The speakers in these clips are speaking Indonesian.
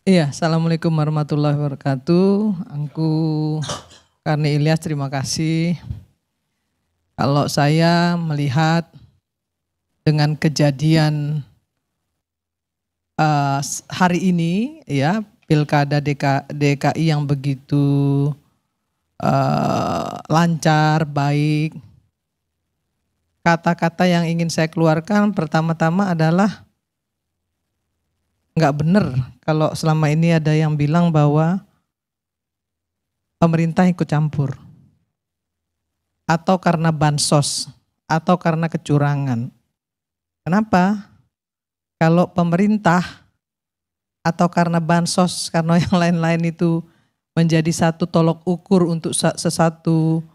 Iya, Assalamualaikum warahmatullahi wabarakatuh. Angku Karni Ilyas, terima kasih. Kalau saya melihat dengan kejadian hari ini, ya Pilkada DKI yang begitu lancar, baik. Kata-kata yang ingin saya keluarkan pertama-tama adalah nggak benar kalau selama ini ada yang bilang bahwa pemerintah ikut campur atau karena bansos atau karena kecurangan. Kenapa? Kalau pemerintah atau karena bansos, karena yang lain-lain itu menjadi satu tolok ukur untuk sesatu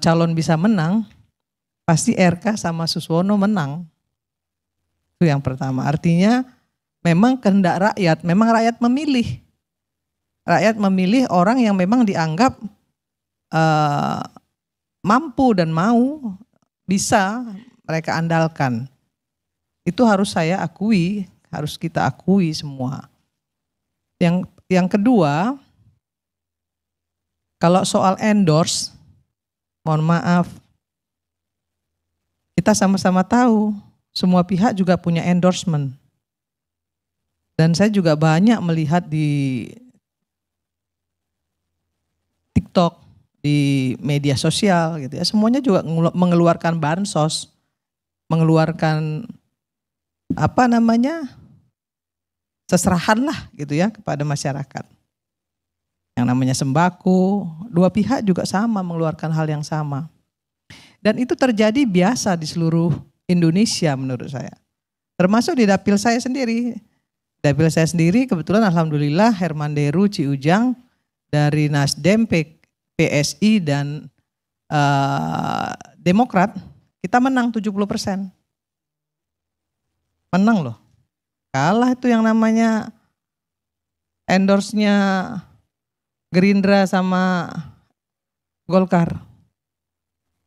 calon bisa menang, pasti RK sama Suswono menang. Itu yang pertama. Artinya memang kehendak rakyat, memang rakyat memilih. Rakyat memilih orang yang memang dianggap mampu dan mau, bisa mereka andalkan. Itu harus saya akui, harus kita akui semua. Yang kedua, kalau soal endorse, mohon maaf, kita sama-sama tahu semua pihak juga punya endorsement. Dan saya juga banyak melihat di TikTok, di media sosial gitu ya, semuanya juga mengeluarkan bansos, mengeluarkan seserahan lah gitu ya kepada masyarakat. Yang namanya sembako, dua pihak juga sama mengeluarkan hal yang sama. Dan itu terjadi biasa di seluruh Indonesia menurut saya. Termasuk di dapil saya sendiri. Dapil saya sendiri kebetulan alhamdulillah Herman Deru Ciujang dari Nasdem, PSI dan Demokrat, kita menang 70%. Menang loh. Kalah itu yang namanya endorse-nya Gerindra sama Golkar.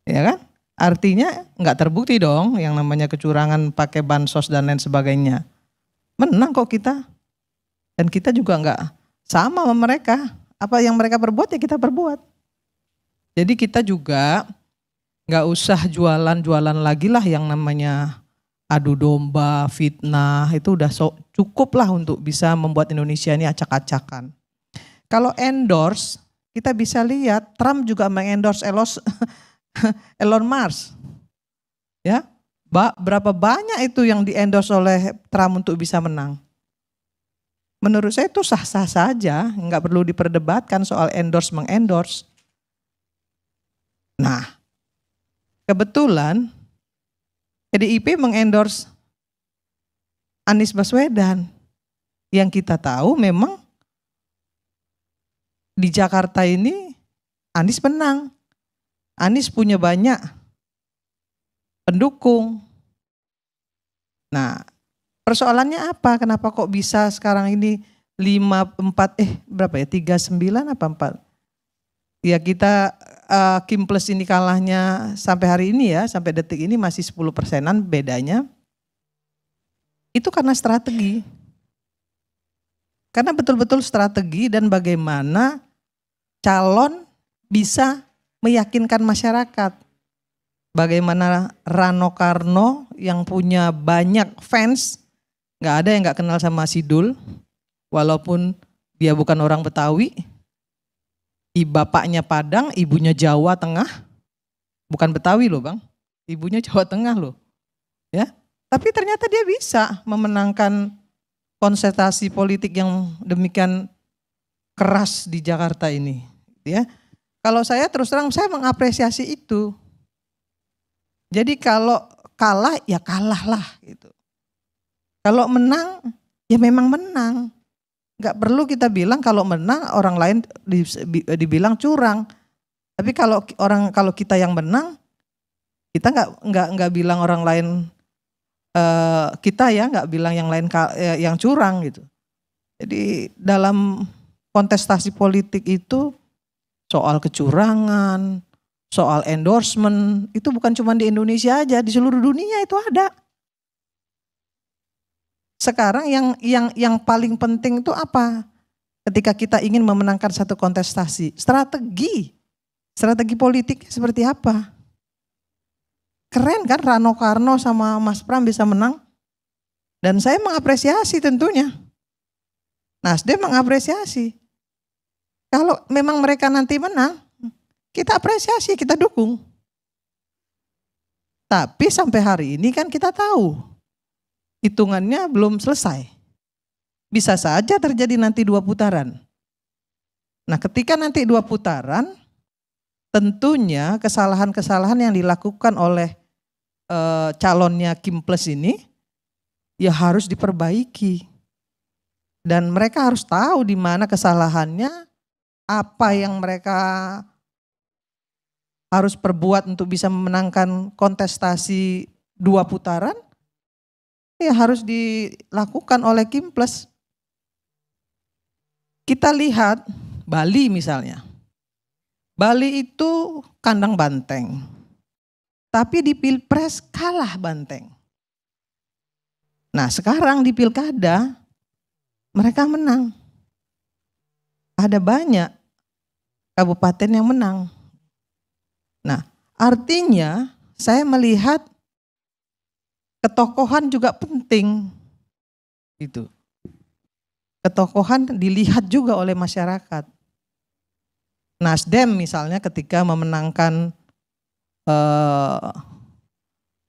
Ya kan? Artinya nggak terbukti dong yang namanya kecurangan pakai bansos dan lain sebagainya. Menang kok kita. Dan kita juga nggak sama sama mereka. Apa yang mereka perbuat ya kita perbuat. Jadi kita juga nggak usah jualan-jualan lagi lah yang namanya adu domba, fitnah. Itu udah cukup lah untuk bisa membuat Indonesia ini acak-acakan. Kalau endorse, kita bisa lihat Trump juga mengendorse Elon Musk. Ya, berapa banyak itu yang di-endorse oleh Trump untuk bisa menang. Menurut saya itu sah-sah saja, nggak perlu diperdebatkan soal endorse-mengendorse. Nah, kebetulan PDIP mengendorse Anies Baswedan. Yang kita tahu memang di Jakarta ini Anies menang. Anies punya banyak pendukung. Nah, persoalannya apa? Kenapa kok bisa sekarang ini 39 apa 4? Ya kita Kim Plus ini kalahnya sampai hari ini ya, sampai detik ini masih 10%-an bedanya. Itu karena strategi. Karena betul-betul strategi dan bagaimana calon bisa meyakinkan masyarakat. Bagaimana Rano Karno yang punya banyak fans, gak ada yang gak kenal sama Sidul, walaupun dia bukan orang Betawi, bapaknya Padang, ibunya Jawa Tengah, bukan Betawi loh bang, ibunya Jawa Tengah loh, ya. Tapi ternyata dia bisa memenangkan konsentrasi politik yang demikian keras di Jakarta ini, ya. Kalau saya terus terang saya mengapresiasi itu. Jadi kalau kalah ya kalah lah gitu. Kalau menang ya memang menang. Gak perlu kita bilang kalau menang orang lain dibilang curang. Tapi kalau kita yang menang, kita nggak bilang orang lain kita ya nggak bilang yang lain yang curang gitu. Jadi dalam kontestasi politik itu soal kecurangan, soal endorsement, itu bukan cuma di Indonesia aja, di seluruh dunia itu ada. sekarang yang paling penting itu apa? Ketika kita ingin memenangkan satu kontestasi, strategi politik seperti apa? Keren kan Rano Karno sama Mas Pram bisa menang? Dan saya mengapresiasi tentunya. Nasdem mengapresiasi. Kalau memang mereka nanti menang, kita apresiasi, kita dukung. Tapi sampai hari ini kan kita tahu, hitungannya belum selesai. Bisa saja terjadi nanti 2 putaran. Nah ketika nanti 2 putaran, tentunya kesalahan-kesalahan yang dilakukan oleh calonnya Kim Plus ini, ya harus diperbaiki. Dan mereka harus tahu di mana kesalahannya, apa yang mereka harus perbuat untuk bisa memenangkan kontestasi 2 putaran, ya harus dilakukan oleh Kim Plus. Kita lihat Bali misalnya. Bali itu kandang banteng. Tapi di Pilpres kalah banteng. Nah sekarang di Pilkada mereka menang. Ada banyak kabupaten yang menang. Nah artinya saya melihat ketokohan juga penting. Gitu. Ketokohan dilihat juga oleh masyarakat. Nasdem misalnya ketika memenangkan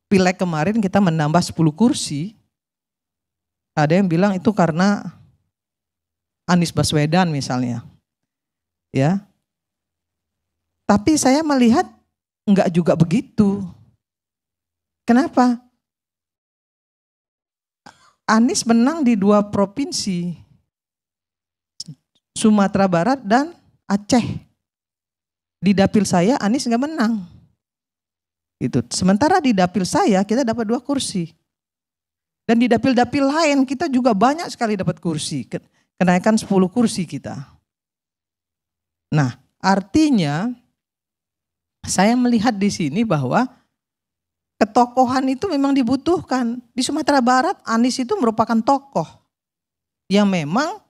Pileg kemarin kita menambah 10 kursi. Ada yang bilang itu karena Anies Baswedan misalnya. Ya. Tapi saya melihat enggak juga begitu. Kenapa? Anies menang di 2 provinsi. Sumatera Barat dan Aceh. Di dapil saya Anies enggak menang. Gitu. Sementara di dapil saya kita dapat 2 kursi. Dan di dapil-dapil lain kita juga banyak sekali dapat kursi. Kenaikan 10 kursi kita. Nah artinya saya melihat di sini bahwa ketokohan itu memang dibutuhkan. Di Sumatera Barat Anies itu merupakan tokoh yang memang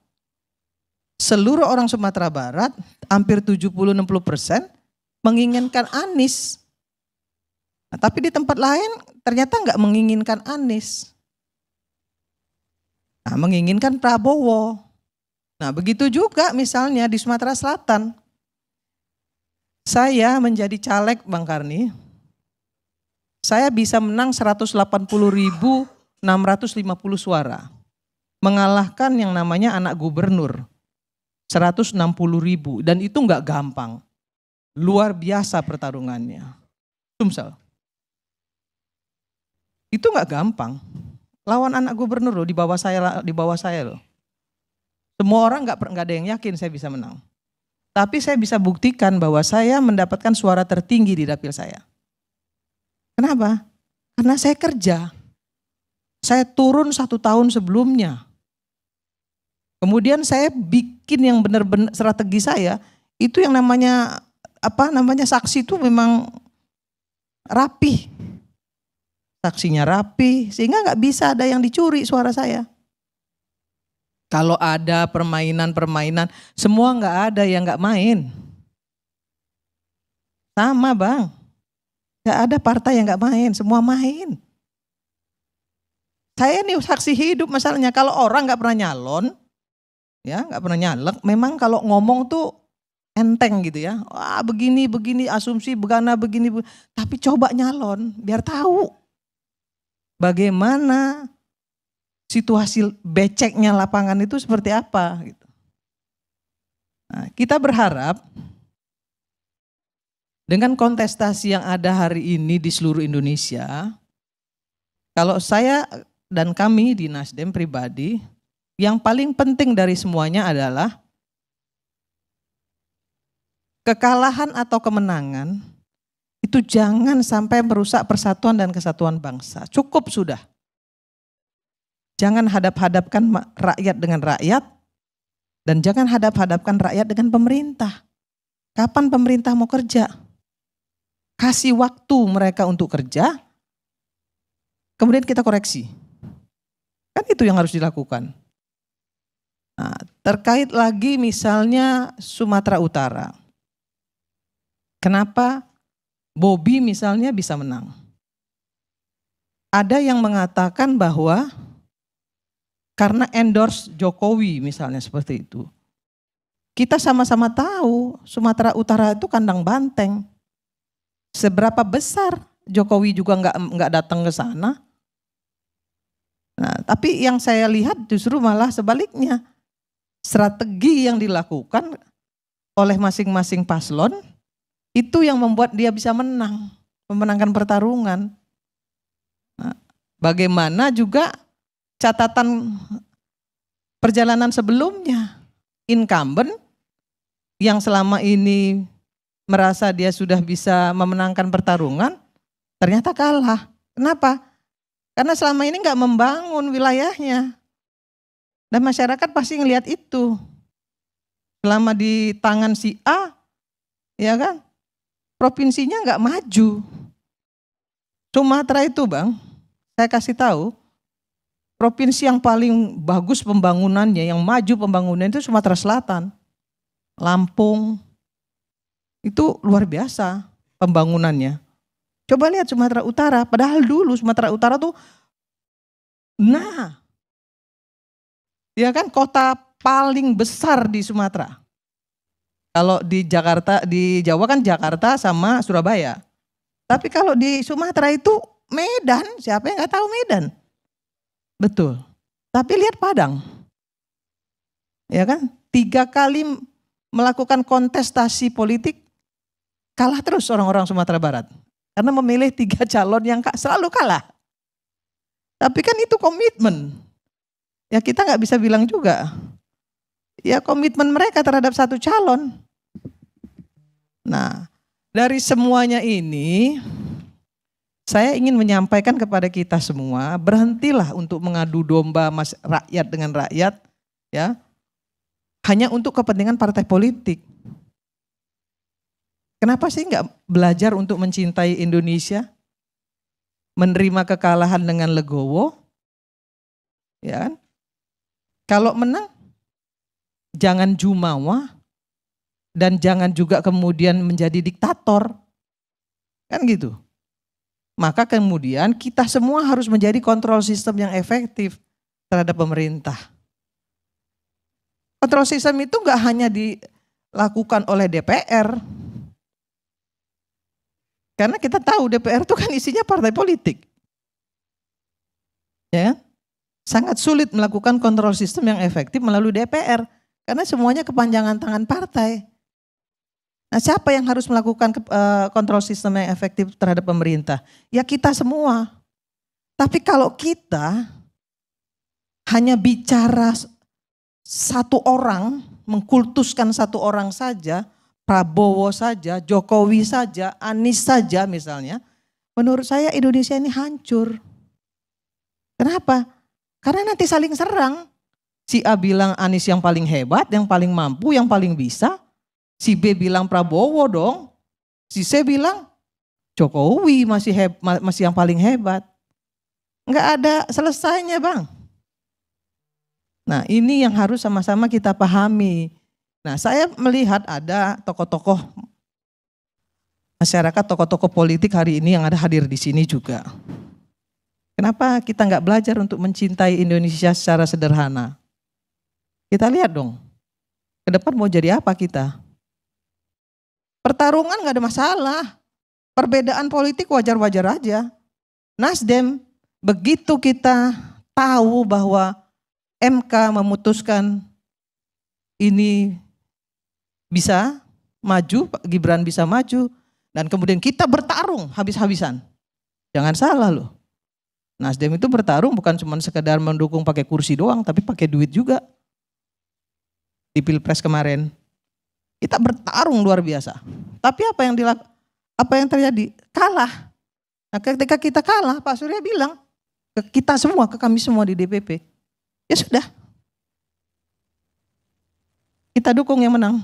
seluruh orang Sumatera Barat hampir 70-60% menginginkan Anies. Nah, tapi di tempat lain ternyata enggak menginginkan Anies. Nah, menginginkan Prabowo. Nah begitu juga misalnya di Sumatera Selatan. Saya menjadi caleg Bang Karni. Saya bisa menang 180.650 suara. Mengalahkan yang namanya anak gubernur. 160.000 dan itu enggak gampang. Luar biasa pertarungannya. Sumsel. Itu enggak gampang. Lawan anak gubernur loh di bawah saya loh. Semua orang enggak ada yang yakin saya bisa menang. Tapi saya bisa buktikan bahwa saya mendapatkan suara tertinggi di dapil saya. Kenapa? Karena saya kerja. Saya turun 1 tahun sebelumnya. Kemudian saya bikin yang benar-benar strategi saya, itu yang namanya saksi itu memang rapi. Saksinya rapi, sehingga nggak bisa ada yang dicuri suara saya. Kalau ada permainan, semua nggak ada yang nggak main. Sama Bang, nggak ada partai yang nggak main, semua main. Saya nih saksi hidup masalahnya, kalau orang nggak pernah nyalon, ya nggak pernah nyalek, memang kalau ngomong tuh enteng gitu ya. Wah begini, asumsi begini. Tapi coba nyalon, biar tahu. Bagaimana situasi beceknya lapangan itu seperti apa gitu. Nah, kita berharap dengan kontestasi yang ada hari ini di seluruh Indonesia, kalau saya dan kami di Nasdem pribadi, yang paling penting dari semuanya adalah kekalahan atau kemenangan itu jangan sampai merusak persatuan dan kesatuan bangsa. Cukup sudah. Jangan hadap-hadapkan rakyat dengan rakyat dan jangan hadap-hadapkan rakyat dengan pemerintah. Kapan pemerintah mau kerja? Kasih waktu mereka untuk kerja, kemudian kita koreksi. Kan itu yang harus dilakukan. Nah, terkait lagi misalnya Sumatera Utara. Kenapa Bobi misalnya bisa menang? Ada yang mengatakan bahwa karena endorse Jokowi misalnya seperti itu. Kita sama-sama tahu Sumatera Utara itu kandang banteng. Seberapa besar Jokowi juga nggak datang ke sana. Nah, tapi yang saya lihat justru malah sebaliknya. Strategi yang dilakukan oleh masing-masing paslon itu yang membuat dia bisa menang, memenangkan pertarungan. Nah, bagaimana juga catatan perjalanan sebelumnya, incumbent yang selama ini merasa dia sudah bisa memenangkan pertarungan, ternyata kalah. Kenapa? Karena selama ini nggak membangun wilayahnya. Dan masyarakat pasti ngelihat itu. Selama di tangan si A, ya kan, provinsinya nggak maju. Sumatera itu Bang, saya kasih tahu, provinsi yang paling bagus pembangunannya, yang maju pembangunan itu Sumatera Selatan. Lampung, itu luar biasa pembangunannya. Coba lihat Sumatera Utara, padahal dulu Sumatera Utara tuh, ya kan kota paling besar di Sumatera. Kalau di Jakarta, di Jawa kan Jakarta sama Surabaya. Tapi kalau di Sumatera itu Medan, siapa yang nggak tahu Medan? Betul. Tapi lihat Padang. Ya kan? 3 kali melakukan kontestasi politik, kalah terus orang-orang Sumatera Barat. Karena memilih 3 calon yang selalu kalah. Tapi kan itu komitmen. Ya kita nggak bisa bilang juga. Ya komitmen mereka terhadap satu calon. Nah, dari semuanya ini, saya ingin menyampaikan kepada kita semua, berhentilah untuk mengadu domba rakyat dengan rakyat, ya, hanya untuk kepentingan partai politik. Kenapa sih nggak belajar untuk mencintai Indonesia, menerima kekalahan dengan legowo, ya kan? Kalau menang, jangan jumawa dan jangan juga kemudian menjadi diktator. Kan gitu. Maka kemudian kita semua harus menjadi kontrol sistem yang efektif terhadap pemerintah. Kontrol sistem itu enggak hanya dilakukan oleh DPR. Karena kita tahu DPR itu kan isinya partai politik. Ya. Sangat sulit melakukan kontrol sistem yang efektif melalui DPR. Karena semuanya kepanjangan tangan partai. Nah, siapa yang harus melakukan kontrol sistem yang efektif terhadap pemerintah? Ya kita semua. Tapi kalau kita hanya bicara satu orang, mengkultuskan satu orang saja, Prabowo saja, Jokowi saja, Anies saja misalnya, menurut saya Indonesia ini hancur. Kenapa? Karena nanti saling serang. Si A bilang Anies yang paling hebat, yang paling mampu, yang paling bisa. Si B bilang Prabowo dong. Si C bilang Jokowi masih yang paling hebat. Enggak ada selesainya Bang. Nah ini yang harus sama-sama kita pahami. Nah saya melihat ada tokoh-tokoh masyarakat, tokoh-tokoh politik hari ini yang ada hadir di sini juga. Kenapa kita nggak belajar untuk mencintai Indonesia secara sederhana? Kita lihat dong, ke depan mau jadi apa kita? Pertarungan nggak ada masalah, perbedaan politik wajar-wajar aja. Nasdem, begitu kita tahu bahwa MK memutuskan ini bisa maju, Pak Gibran bisa maju, dan kemudian kita bertarung habis-habisan. Jangan salah loh. Nasdem itu bertarung bukan cuma sekedar mendukung pakai kursi doang, tapi pakai duit juga. Di Pilpres kemarin, kita bertarung luar biasa. Tapi apa yang terjadi? Kalah. Nah, ketika kita kalah, Pak Surya bilang ke kita semua, ke kami semua di DPP, ya sudah, kita dukung yang menang.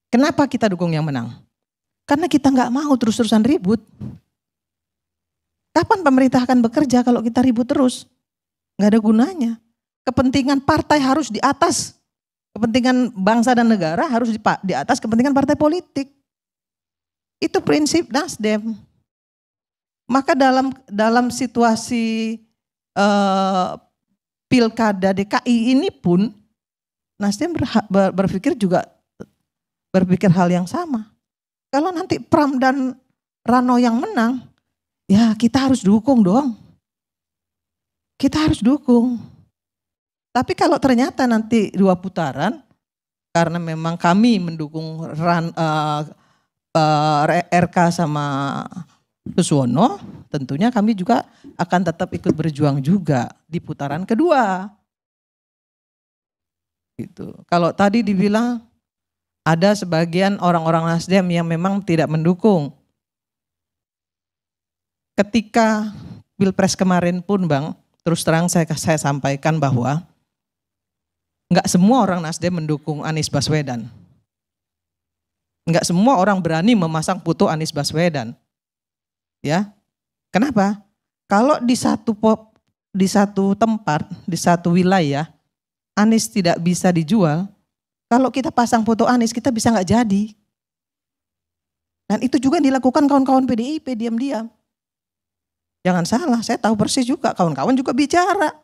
Kenapa kita dukung yang menang? Karena kita nggak mau terus-terusan ribut. Kapan pemerintah akan bekerja kalau kita ribut terus? Nggak ada gunanya. Kepentingan partai harus di atas. Kepentingan bangsa dan negara harus di atas kepentingan partai politik. Itu prinsip Nasdem. Maka dalam situasi pilkada DKI ini pun Nasdem berpikir hal yang sama. Kalau nanti Pram dan Rano yang menang, ya kita harus dukung dong. Kita harus dukung. Tapi kalau ternyata nanti 2 putaran, karena memang kami mendukung RK sama Suswono, tentunya kami juga akan tetap ikut berjuang juga di putaran kedua. Gitu. Kalau tadi dibilang ada sebagian orang-orang Nasdem yang memang tidak mendukung. Ketika Pilpres kemarin pun Bang, terus terang saya sampaikan bahwa enggak semua orang Nasdem mendukung Anies Baswedan. Enggak semua orang berani memasang foto Anies Baswedan. Ya, kenapa? Kalau di satu tempat, di satu wilayah, Anies tidak bisa dijual, kalau kita pasang foto Anies kita bisa nggak jadi. Dan itu juga dilakukan kawan-kawan PDIP diam-diam. Jangan salah, saya tahu persis juga, kawan-kawan juga bicara.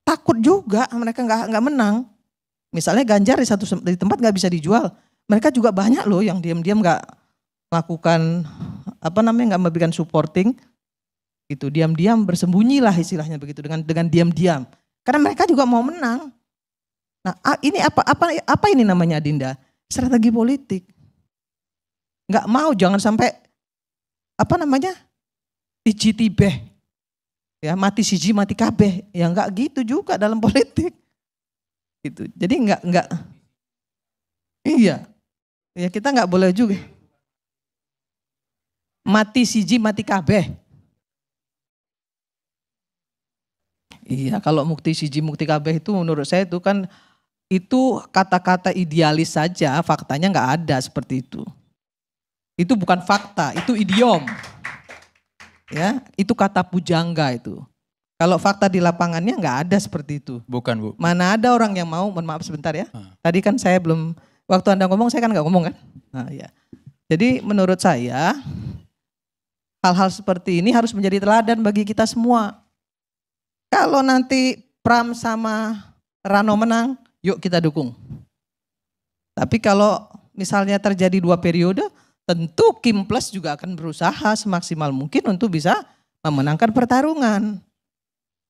Takut juga mereka nggak menang. Misalnya Ganjar di tempat nggak bisa dijual, mereka juga banyak loh yang diam-diam nggak melakukan nggak memberikan supporting, gitu, diam-diam bersembunyilah istilahnya begitu dengan diam-diam, karena mereka juga mau menang. Nah ini apa ini namanya Adinda? Strategi politik. Nggak mau, jangan sampai ijitibeh, ya mati siji mati kabeh, ya nggak gitu juga dalam politik, gitu. Jadi nggak, iya, ya kita nggak boleh juga. Mati siji mati kabeh. Iya, kalau mukti siji mukti kabeh itu menurut saya itu kan itu kata-kata idealis saja, faktanya nggak ada seperti itu. Itu bukan fakta, itu idiom. Ya, itu kata pujangga itu. Kalau fakta di lapangannya nggak ada seperti itu. Bukan, Bu. Mana ada orang yang mau, mohon maaf sebentar ya. Tadi kan saya belum, waktu Anda ngomong saya kan nggak ngomong kan. Nah, ya. Jadi menurut saya hal-hal seperti ini harus menjadi teladan bagi kita semua. Kalau nanti Pram sama Rano menang, yuk kita dukung. Tapi kalau misalnya terjadi 2 periode, tentu Kim Plus juga akan berusaha semaksimal mungkin untuk bisa memenangkan pertarungan.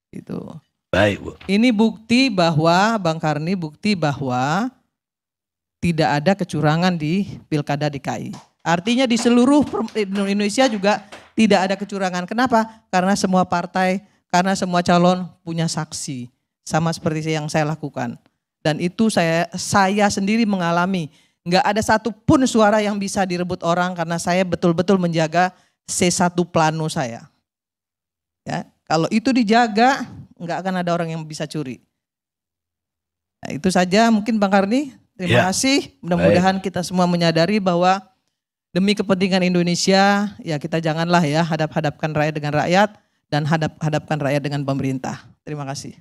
Gitu. Baik, Bu. Ini bukti bahwa, Bang Karni, bukti bahwa tidak ada kecurangan di Pilkada DKI. Artinya di seluruh Indonesia juga tidak ada kecurangan. Kenapa? Karena semua partai, karena semua calon punya saksi. Sama seperti yang saya lakukan. Dan itu saya sendiri mengalami. Nggak ada satupun suara yang bisa direbut orang karena saya betul-betul menjaga C1 plano saya. Ya, kalau itu dijaga, nggak akan ada orang yang bisa curi. Nah, itu saja mungkin Bang Karni. Terima kasih. Mudah-mudahan kita semua menyadari bahwa demi kepentingan Indonesia, ya kita janganlah ya hadap-hadapkan rakyat dengan rakyat dan hadapkan rakyat dengan pemerintah. Terima kasih.